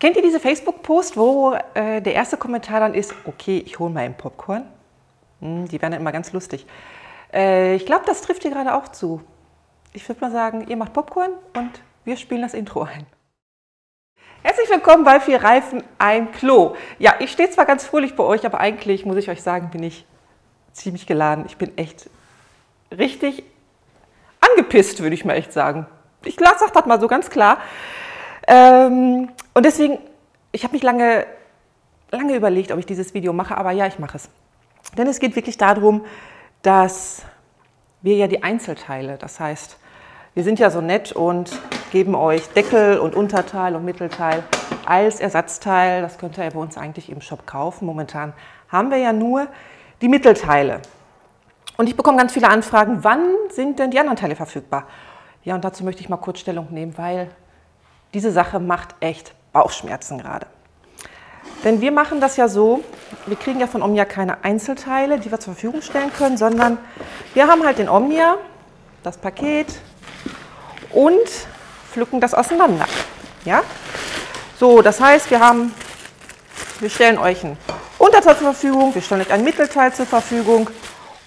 Kennt ihr diese Facebook-Post, wo der erste Kommentar dann ist, okay, ich hole mal einen Popcorn? Die werden dann immer ganz lustig. Ich glaube, das trifft hier gerade auch zu. Ich würde mal sagen, ihr macht Popcorn und wir spielen das Intro ein. Herzlich willkommen bei 4 Reifen, ein Klo. Ja, ich stehe zwar ganz fröhlich bei euch, aber eigentlich, muss ich euch sagen, bin ich ziemlich geladen. Ich bin echt richtig angepisst, würde ich mal echt sagen. Ich sage das mal so ganz klar. Und deswegen, ich habe mich lange überlegt, ob ich dieses Video mache, aber ja, ich mache es. Denn es geht wirklich darum, dass wir ja die Einzelteile, das heißt, wir sind ja so nett und geben euch Deckel und Unterteil und Mittelteil als Ersatzteil. Das könnt ihr ja bei uns eigentlich im Shop kaufen. Momentan haben wir ja nur die Mittelteile. Und ich bekomme ganz viele Anfragen, wann sind denn die anderen Teile verfügbar? Ja, und dazu möchte ich mal kurz Stellung nehmen, weil diese Sache macht echt Bauchschmerzen gerade. Denn wir machen das ja so, wir kriegen ja von Omnia keine Einzelteile, die wir zur Verfügung stellen können, sondern wir haben halt den Omnia, das Paket und pflücken das auseinander. Ja? So, das heißt, wir stellen euch ein Unterteil zur Verfügung, wir stellen euch ein Mittelteil zur Verfügung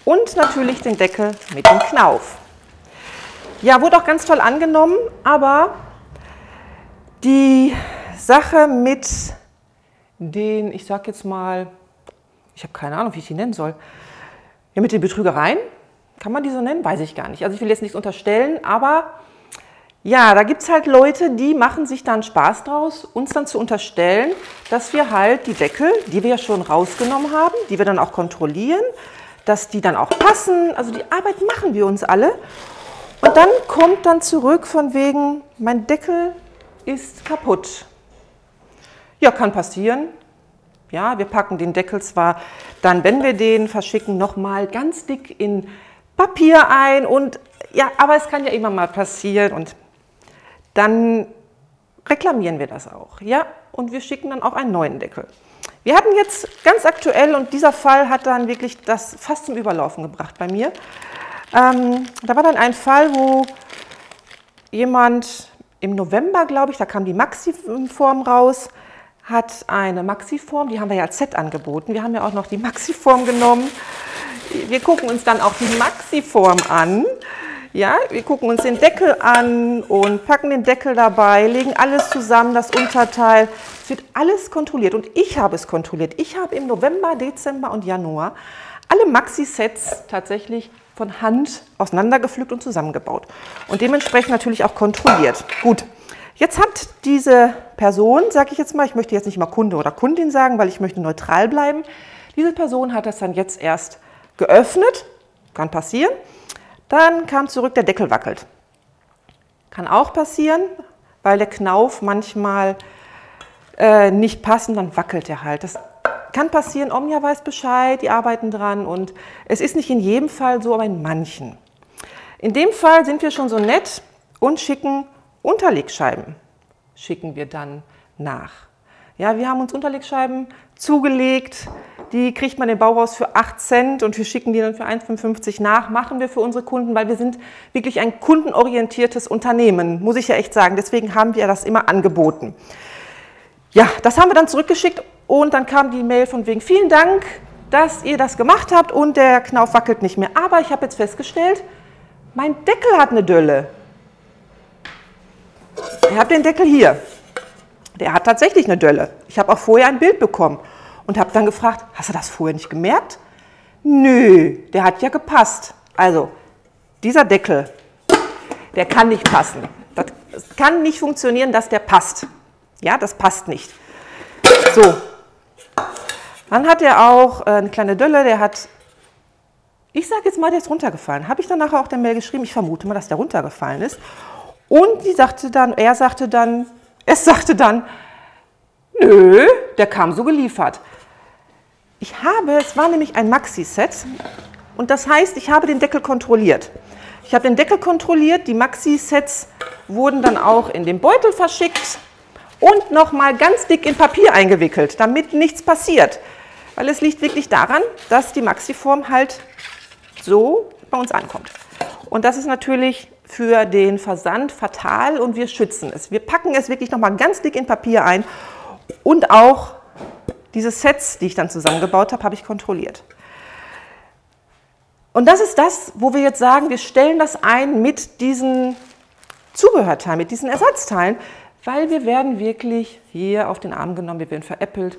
und natürlich den Deckel mit dem Knauf. Ja, wurde auch ganz toll angenommen, aber die Sache mit den, ich sag jetzt mal, ich habe keine Ahnung, wie ich die nennen soll, ja, mit den Betrügereien, kann man die so nennen? Weiß ich gar nicht. Also ich will jetzt nichts unterstellen, aber ja, da gibt es halt Leute, die machen sich dann Spaß draus, uns dann zu unterstellen, dass wir halt die Deckel, die wir ja schon rausgenommen haben, die wir dann auch kontrollieren, dass die dann auch passen. Also die Arbeit machen wir uns alle. Und dann kommt dann zurück von wegen, mein Deckel ist kaputt. Ja, kann passieren. Ja, wir packen den Deckel zwar dann, wenn wir den verschicken, nochmal ganz dick in Papier ein. Und ja, aber es kann ja immer mal passieren und dann reklamieren wir das auch. Ja, und wir schicken dann auch einen neuen Deckel. Wir hatten jetzt ganz aktuell, und dieser Fall hat dann wirklich das fast zum Überlaufen gebracht bei mir. Da war dann ein Fall, wo jemand im November, glaube ich, da kam die Maxi-Form raus, hat eine Maxi-Form, die haben wir ja als Set angeboten. Wir haben ja auch noch die Maxi-Form genommen. Wir gucken uns dann auch die Maxi-Form an. Ja, wir gucken uns den Deckel an und packen den Deckel dabei, legen alles zusammen, das Unterteil. Es wird alles kontrolliert und ich habe es kontrolliert. Ich habe im November, Dezember und Januar alle Maxi-Sets tatsächlich von Hand auseinandergepflückt und zusammengebaut und dementsprechend natürlich auch kontrolliert. Gut, jetzt hat diese Person, sage ich jetzt mal, ich möchte jetzt nicht mal Kunde oder Kundin sagen, weil ich möchte neutral bleiben, diese Person hat das dann jetzt erst geöffnet, kann passieren, dann kam zurück, der Deckel wackelt. Kann auch passieren, weil der Knauf manchmal nicht passt und dann wackelt er halt. Das kann passieren, Omnia weiß Bescheid, die arbeiten dran und es ist nicht in jedem Fall so, aber in manchen. In dem Fall sind wir schon so nett und schicken Unterlegscheiben, schicken wir dann nach. Ja, wir haben uns Unterlegscheiben zugelegt, die kriegt man im Bauhaus für 8 Cent und wir schicken die dann für 1,55 nach, machen wir für unsere Kunden, weil wir sind wirklich ein kundenorientiertes Unternehmen, muss ich ja echt sagen, deswegen haben wir das immer angeboten. Ja, das haben wir dann zurückgeschickt und dann kam die Mail von wegen, vielen Dank, dass ihr das gemacht habt und der Knauf wackelt nicht mehr. Aber ich habe jetzt festgestellt, mein Deckel hat eine Dölle. Ich habe den Deckel hier. Der hat tatsächlich eine Dölle. Ich habe auch vorher ein Bild bekommen und habe dann gefragt, hast du das vorher nicht gemerkt? Nö, der hat ja gepasst. Also, dieser Deckel, der kann nicht passen. Das kann nicht funktionieren, dass der passt. Ja, das passt nicht. So, dann hat er auch eine kleine Dölle, der hat, ich sage jetzt mal, der ist runtergefallen. Habe ich dann nachher auch der Mail geschrieben, ich vermute mal, dass der runtergefallen ist. Und es sagte dann, nö, der kam so geliefert. Es war nämlich ein Maxi-Set und das heißt, ich habe den Deckel kontrolliert. Ich habe den Deckel kontrolliert, die Maxi-Sets wurden dann auch in den Beutel verschickt und nochmal ganz dick in Papier eingewickelt, damit nichts passiert. Weil es liegt wirklich daran, dass die Maxi-Form halt so bei uns ankommt. Und das ist natürlich für den Versand fatal und wir schützen es. Wir packen es wirklich nochmal ganz dick in Papier ein Und auch diese Sets, die ich dann zusammengebaut habe, habe ich kontrolliert. Und das ist das, wo wir jetzt sagen, wir stellen das ein mit diesen Zubehörteilen, mit diesen Ersatzteilen, weil wir werden wirklich hier auf den Arm genommen, wir werden veräppelt.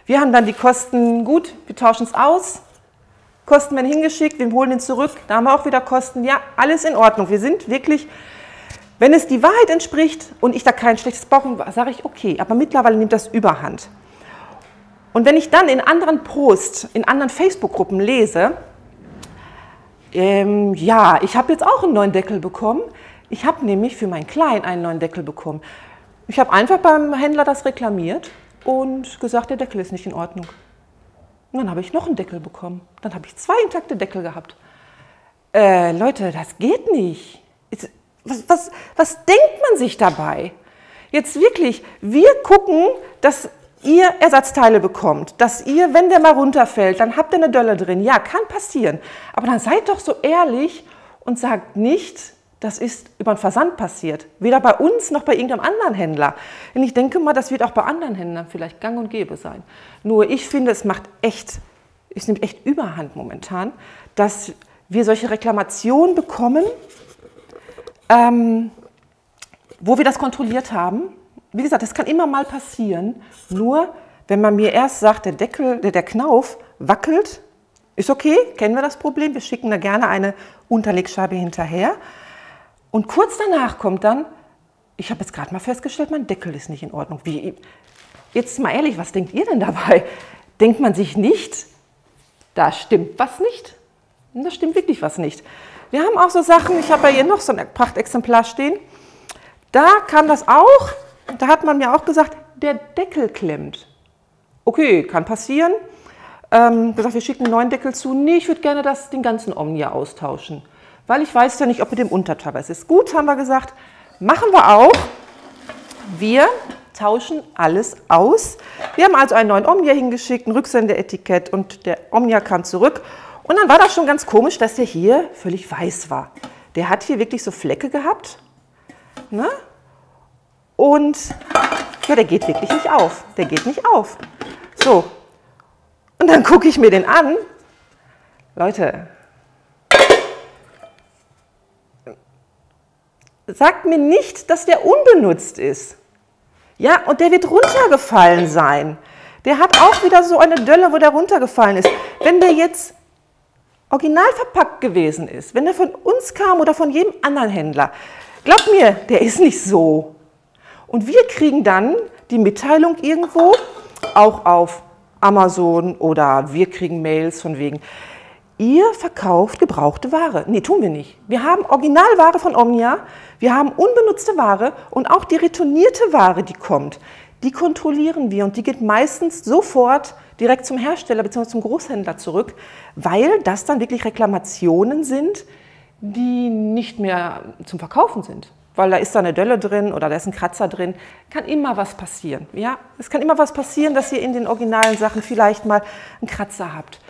Wir haben dann die Kosten, gut, wir tauschen es aus, Kosten werden hingeschickt, wir holen ihn zurück, da haben wir auch wieder Kosten, ja, alles in Ordnung. Wir sind wirklich, wenn es die Wahrheit entspricht und ich da kein schlechtes Bauchgefühl habe, sage ich, okay, aber mittlerweile nimmt das Überhand. Und wenn ich dann in anderen Posts, in anderen Facebook-Gruppen lese, ja, ich habe jetzt auch einen neuen Deckel bekommen. Ich habe nämlich für meinen Kleinen einen neuen Deckel bekommen. Ich habe einfach beim Händler das reklamiert und gesagt, der Deckel ist nicht in Ordnung. Und dann habe ich noch einen Deckel bekommen. Dann habe ich 2 intakte Deckel gehabt. Leute, das geht nicht. Was denkt man sich dabei? Jetzt wirklich, wir gucken, dass ihr Ersatzteile bekommt, dass ihr, wenn der mal runterfällt, dann habt ihr eine Dölle drin. Ja, kann passieren. Aber dann seid doch so ehrlich und sagt nicht, das ist über den Versand passiert. Weder bei uns noch bei irgendeinem anderen Händler. Und ich denke mal, das wird auch bei anderen Händlern vielleicht gang und gäbe sein. Nur ich finde, es nimmt echt Überhand momentan, dass wir solche Reklamationen bekommen, wo wir das kontrolliert haben. Wie gesagt, das kann immer mal passieren, nur wenn man mir erst sagt, der Deckel, der Knauf wackelt, ist okay, kennen wir das Problem, wir schicken da gerne eine Unterlegscheibe hinterher. Und kurz danach kommt dann, ich habe jetzt gerade mal festgestellt, mein Deckel ist nicht in Ordnung. Wie? Jetzt mal ehrlich, was denkt ihr denn dabei? Denkt man sich nicht, da stimmt was nicht? Da stimmt wirklich was nicht. Wir haben auch so Sachen, ich habe ja hier noch so ein Prachtexemplar stehen, da kam das auch. Da hat man mir auch gesagt, der Deckel klemmt. Okay, kann passieren. Gesagt, wir schicken einen neuen Deckel zu. Nee, ich würde gerne den ganzen Omnia austauschen. Weil ich weiß ja nicht, ob mit dem Unterteil was ist. Gut, haben wir gesagt, machen wir auch. Wir tauschen alles aus. Wir haben also einen neuen Omnia hingeschickt, ein Rücksendeetikett und der Omnia kam zurück. Und dann war das schon ganz komisch, dass der hier völlig weiß war. Der hat hier wirklich so Flecke gehabt. Ne? Und ja, der geht wirklich nicht auf. Der geht nicht auf. So, und dann gucke ich mir den an. Leute, sagt mir nicht, dass der unbenutzt ist. Ja, und der wird runtergefallen sein. Der hat auch wieder so eine Dölle, wo der runtergefallen ist. Wenn der jetzt original verpackt gewesen ist, wenn der von uns kam oder von jedem anderen Händler, glaubt mir, der ist nicht so. Und wir kriegen dann die Mitteilung irgendwo, auch auf Amazon oder wir kriegen Mails von wegen, ihr verkauft gebrauchte Ware. Nee, tun wir nicht. Wir haben Originalware von Omnia, wir haben unbenutzte Ware und auch die retournierte Ware, die kommt, die kontrollieren wir und die geht meistens sofort direkt zum Hersteller bzw. zum Großhändler zurück, weil das dann wirklich Reklamationen sind, die nicht mehr zum Verkaufen sind. Weil da ist da eine Dölle drin oder da ist ein Kratzer drin, kann immer was passieren. Ja? Es kann immer was passieren, dass ihr in den originalen Sachen vielleicht mal einen Kratzer habt,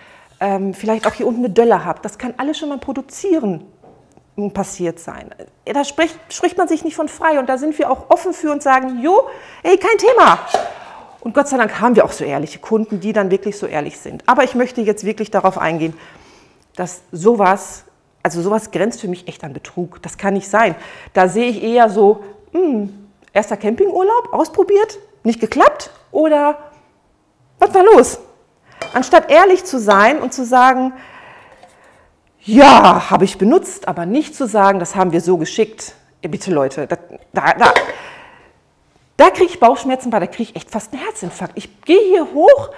vielleicht auch hier unten eine Dölle habt. Das kann alles schon mal Produzieren passiert sein. Da spricht man sich nicht von frei und da sind wir auch offen für und sagen, jo, ey, kein Thema. Und Gott sei Dank haben wir auch so ehrliche Kunden, die dann wirklich so ehrlich sind. Aber ich möchte jetzt wirklich darauf eingehen, dass sowas grenzt für mich echt an Betrug. Das kann nicht sein. Da sehe ich eher so, erster Campingurlaub, ausprobiert, nicht geklappt oder was war los? Anstatt ehrlich zu sein und zu sagen, ja, habe ich benutzt, aber nicht zu sagen, das haben wir so geschickt. Bitte Leute, da kriege ich Bauchschmerzen, weil da kriege ich echt fast einen Herzinfarkt. Ich gehe hier hoch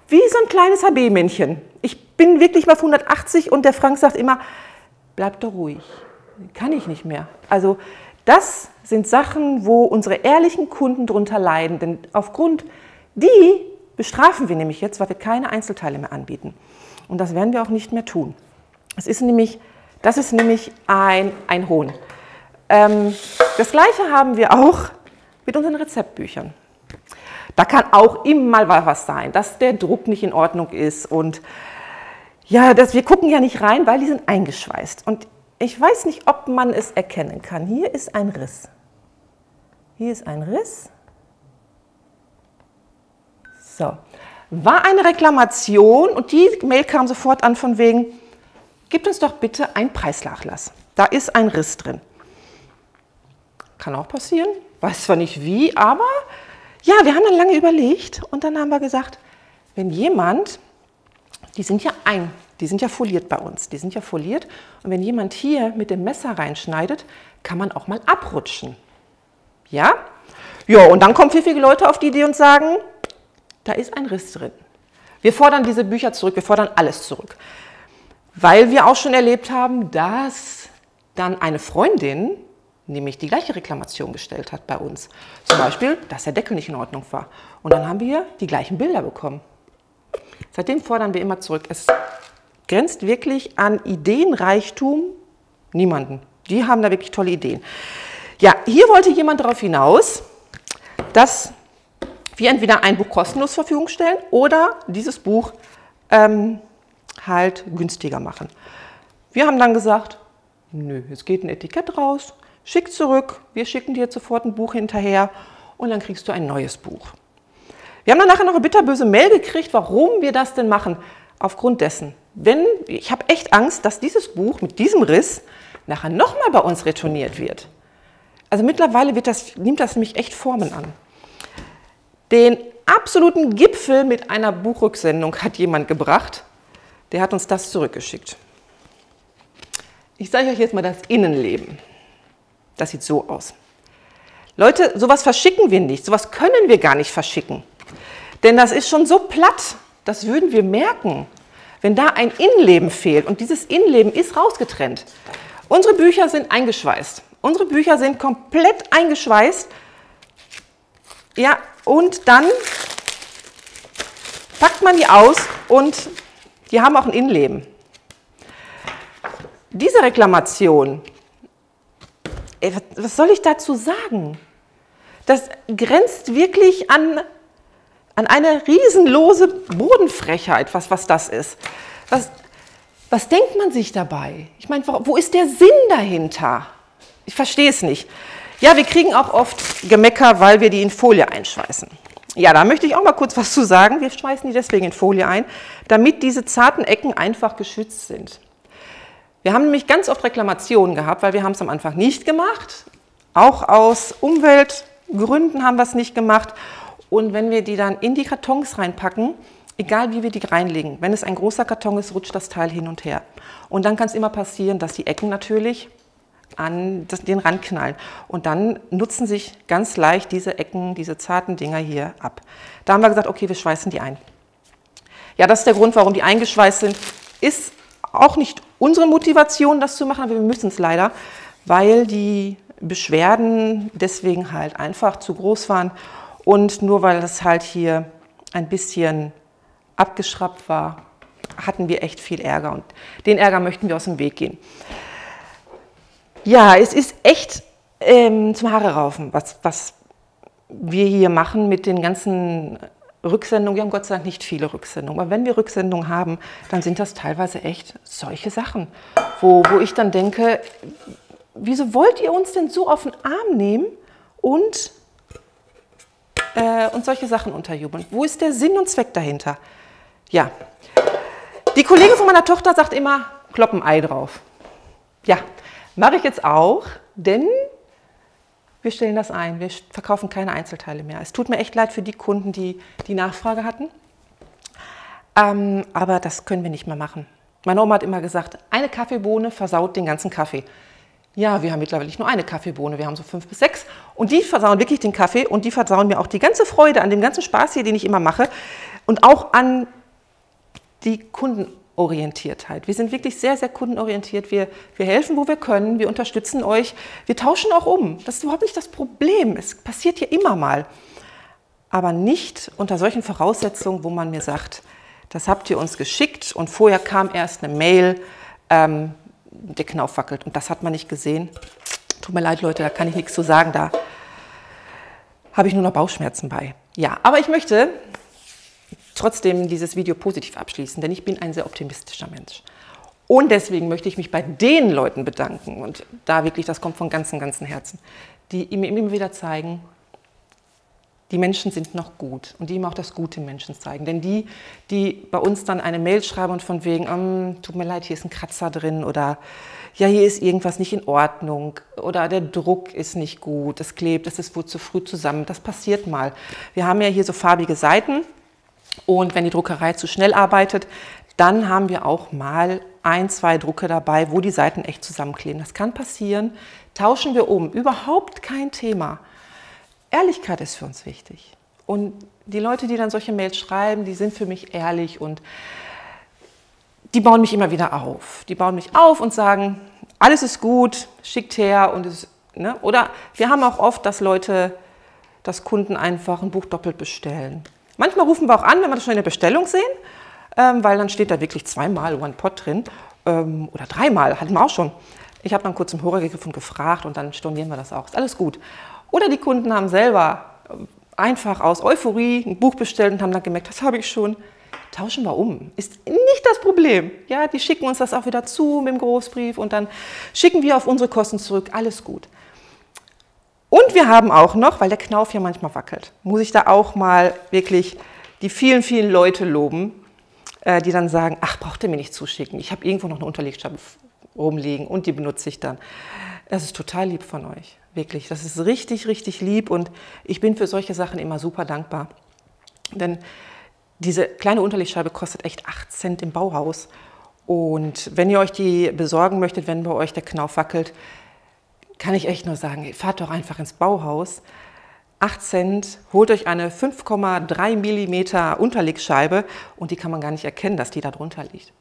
wie so ein kleines HB-Männchen. Ich bin wirklich mal auf 180 und der Frank sagt immer, bleib doch ruhig, kann ich nicht mehr. Also das sind Sachen, wo unsere ehrlichen Kunden drunter leiden, denn aufgrund die bestrafen wir nämlich jetzt, weil wir keine Einzelteile mehr anbieten. Und das werden wir auch nicht mehr tun. Das ist nämlich ein Hohn. Das Gleiche haben wir auch mit unseren Rezeptbüchern. Da kann auch immer mal was sein, dass der Druck nicht in Ordnung ist und ja, wir gucken ja nicht rein, weil die sind eingeschweißt. Und ich weiß nicht, ob man es erkennen kann. Hier ist ein Riss. Hier ist ein Riss. So, war eine Reklamation und die Mail kam sofort an von wegen, gebt uns doch bitte einen Preisnachlass. Da ist ein Riss drin. Kann auch passieren, weiß zwar nicht wie, aber ja, wir haben dann lange überlegt und dann haben wir gesagt, wenn jemand, die sind ja foliert bei uns, die sind ja foliert und wenn jemand hier mit dem Messer reinschneidet, kann man auch mal abrutschen. Ja? Ja, und dann kommen pfiffige Leute auf die Idee und sagen, da ist ein Riss drin. Wir fordern diese Bücher zurück, wir fordern alles zurück. Weil wir auch schon erlebt haben, dass dann eine Freundin nämlich die gleiche Reklamation gestellt hat bei uns. Zum Beispiel, dass der Deckel nicht in Ordnung war. Und dann haben wir die gleichen Bilder bekommen. Seitdem fordern wir immer zurück. Es grenzt wirklich an Ideenreichtum niemanden. Die haben da wirklich tolle Ideen. Ja, hier wollte jemand darauf hinaus, dass wir entweder ein Buch kostenlos zur Verfügung stellen oder dieses Buch halt günstiger machen. Wir haben dann gesagt, nö, es geht ein Etikett raus, schick zurück, wir schicken dir sofort ein Buch hinterher und dann kriegst du ein neues Buch. Wir haben dann nachher noch eine bitterböse Mail gekriegt, warum wir das denn machen. Aufgrund dessen, ich habe echt Angst, dass dieses Buch mit diesem Riss nachher nochmal bei uns retourniert wird. Also mittlerweile nimmt das nämlich echt Formen an. Den absoluten Gipfel mit einer Buchrücksendung hat jemand gebracht, der hat uns das zurückgeschickt. Ich zeige euch jetzt mal das Innenleben. Das sieht so aus. Leute, sowas verschicken wir nicht, sowas können wir gar nicht verschicken. Denn das ist schon so platt, das würden wir merken, wenn da ein Innenleben fehlt. Und dieses Innenleben ist rausgetrennt. Unsere Bücher sind eingeschweißt. Unsere Bücher sind komplett eingeschweißt. Ja, und dann packt man die aus und die haben auch ein Innenleben. Diese Reklamation, was soll ich dazu sagen? Das grenzt wirklich an eine riesenlose Bodenfrechheit, was das ist. Was denkt man sich dabei? Ich meine, wo ist der Sinn dahinter? Ich verstehe es nicht. Ja, wir kriegen auch oft Gemecker, weil wir die in Folie einschweißen. Ja, da möchte ich auch mal kurz was zu sagen. Wir schweißen die deswegen in Folie ein, damit diese zarten Ecken einfach geschützt sind. Wir haben nämlich ganz oft Reklamationen gehabt, weil wir haben es am Anfang nicht gemacht. Auch aus Umweltgründen haben wir es nicht gemacht. Und wenn wir die dann in die Kartons reinpacken, egal wie wir die reinlegen, wenn es ein großer Karton ist, rutscht das Teil hin und her. Und dann kann es immer passieren, dass die Ecken natürlich an den Rand knallen. Und dann nutzen sich ganz leicht diese Ecken, diese zarten Dinger hier ab. Da haben wir gesagt, okay, wir schweißen die ein. Ja, das ist der Grund, warum die eingeschweißt sind. Ist auch nicht unsere Motivation, das zu machen, aber wir müssen es leider, weil die Beschwerden deswegen halt einfach zu groß waren. Und nur weil das halt hier ein bisschen abgeschraubt war, hatten wir echt viel Ärger. Und den Ärger möchten wir aus dem Weg gehen. Ja, es ist echt zum Haare raufen, was wir hier machen mit den ganzen Rücksendungen. Wir haben Gott sei Dank nicht viele Rücksendungen, aber wenn wir Rücksendungen haben, dann sind das teilweise echt solche Sachen, wo ich dann denke, wieso wollt ihr uns denn so auf den Arm nehmen und solche Sachen unterjubeln? Wo ist der Sinn und Zweck dahinter? Ja, die Kollegin von meiner Tochter sagt immer, klopp ein Ei drauf. Ja, mache ich jetzt auch, denn wir stellen das ein. Wir verkaufen keine Einzelteile mehr. Es tut mir echt leid für die Kunden, die die Nachfrage hatten. Aber das können wir nicht mehr machen. Meine Oma hat immer gesagt, eine Kaffeebohne versaut den ganzen Kaffee. Ja, wir haben mittlerweile nicht nur eine Kaffeebohne, wir haben so 5 bis 6. Und die versauen wirklich den Kaffee und die versauen mir auch die ganze Freude an dem ganzen Spaß hier, den ich immer mache. Und auch an die Kundenorientiertheit. Wir sind wirklich sehr, sehr kundenorientiert. Wir helfen, wo wir können. Wir unterstützen euch. Wir tauschen auch um. Das ist überhaupt nicht das Problem. Es passiert ja immer mal. Aber nicht unter solchen Voraussetzungen, wo man mir sagt, das habt ihr uns geschickt und vorher kam erst eine Mail, der Knauf wackelt. Und das hat man nicht gesehen. Tut mir leid, Leute, da kann ich nichts zu sagen. Da habe ich nur noch Bauchschmerzen bei. Ja, aber ich möchte trotzdem dieses Video positiv abschließen, denn ich bin ein sehr optimistischer Mensch. Und deswegen möchte ich mich bei den Leuten bedanken, und da wirklich, das kommt von ganzem, ganzem Herzen, die mir immer wieder zeigen, die Menschen sind noch gut und die ihm auch das Gute im Menschen zeigen. Denn die, die bei uns dann eine Mail schreiben und von wegen, tut mir leid, hier ist ein Kratzer drin oder ja, hier ist irgendwas nicht in Ordnung oder der Druck ist nicht gut, es klebt, es ist wohl zu früh zusammen, das passiert mal. Wir haben ja hier so farbige Seiten und wenn die Druckerei zu schnell arbeitet, dann haben wir auch mal 1, 2 Drucke dabei, wo die Seiten echt zusammenkleben. Das kann passieren, tauschen wir um, überhaupt kein Thema. Ehrlichkeit ist für uns wichtig. Und die Leute, die dann solche Mails schreiben, die sind für mich ehrlich und die bauen mich immer wieder auf. Die bauen mich auf und sagen, alles ist gut, schickt her. Und es, ne? Oder wir haben auch oft, dass Kunden einfach ein Buch doppelt bestellen. Manchmal rufen wir auch an, wenn wir das schon in der Bestellung sehen, weil dann steht da wirklich 2-mal One Pot drin oder 3-mal, hatten wir auch schon. Ich habe dann kurz im Hörer gegriffen und gefragt und dann stornieren wir das auch. Ist alles gut. Oder die Kunden haben selber einfach aus Euphorie ein Buch bestellt und haben dann gemerkt, das habe ich schon. Tauschen wir um. Ist nicht das Problem. Ja, die schicken uns das auch wieder zu mit dem Großbrief und dann schicken wir auf unsere Kosten zurück. Alles gut. Und wir haben auch noch, weil der Knauf ja manchmal wackelt, muss ich da auch mal wirklich die vielen, vielen Leute loben, die dann sagen, ach, braucht ihr mir nicht zuschicken. Ich habe irgendwo noch eine Unterlegscheibe rumliegen und die benutze ich dann. Das ist total lieb von euch. Wirklich, das ist richtig, richtig lieb und ich bin für solche Sachen immer super dankbar. Denn diese kleine Unterlegscheibe kostet echt 8 Cent im Bauhaus. Und wenn ihr euch die besorgen möchtet, wenn bei euch der Knauf wackelt, kann ich echt nur sagen, fahrt doch einfach ins Bauhaus. 8 Cent, holt euch eine 5,3 mm Unterlegscheibe und die kann man gar nicht erkennen, dass die da drunter liegt.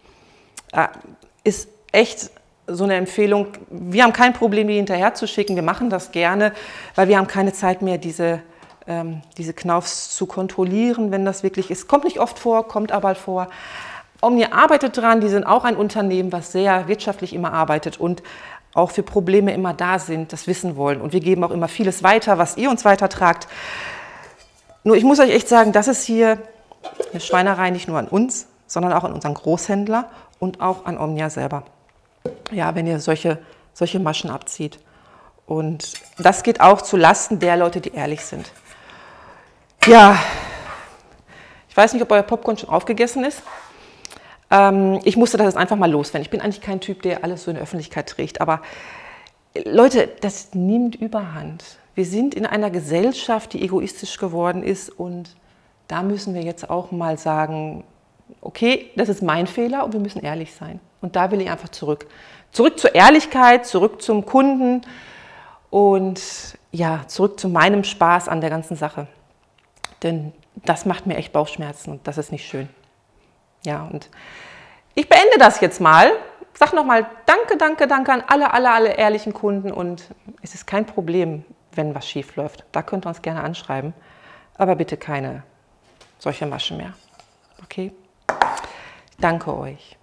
Ist echt so eine Empfehlung. Wir haben kein Problem, die hinterher zu schicken. Wir machen das gerne, weil wir haben keine Zeit mehr, diese Knaufs zu kontrollieren, wenn das wirklich ist. Kommt nicht oft vor, kommt aber vor. Omnia arbeitet dran, die sind auch ein Unternehmen, was sehr wirtschaftlich immer arbeitet und auch für Probleme immer da sind, das wissen wollen. Und wir geben auch immer vieles weiter, was ihr uns weitertragt. Nur ich muss euch echt sagen, das ist hier eine Schweinerei nicht nur an uns, sondern auch an unseren Großhändler und auch an Omnia selber. Ja, wenn ihr solche Maschen abzieht. Und das geht auch zu Lasten der Leute, die ehrlich sind. Ja, ich weiß nicht, ob euer Popcorn schon aufgegessen ist. Ich musste das jetzt einfach mal loswerden. Ich bin eigentlich kein Typ, der alles so in der Öffentlichkeit trägt. Aber Leute, das nimmt Überhand. Wir sind in einer Gesellschaft, die egoistisch geworden ist. Und da müssen wir jetzt auch mal sagen, okay, das ist mein Fehler und wir müssen ehrlich sein. Und da will ich einfach zurück. Zurück zur Ehrlichkeit, zurück zum Kunden und ja, zurück zu meinem Spaß an der ganzen Sache. Denn das macht mir echt Bauchschmerzen und das ist nicht schön. Ja, und ich beende das jetzt mal. Sag nochmal danke, danke, danke an alle ehrlichen Kunden und es ist kein Problem, wenn was schief läuft. Da könnt ihr uns gerne anschreiben, aber bitte keine solche Maschen mehr. Okay? Danke euch.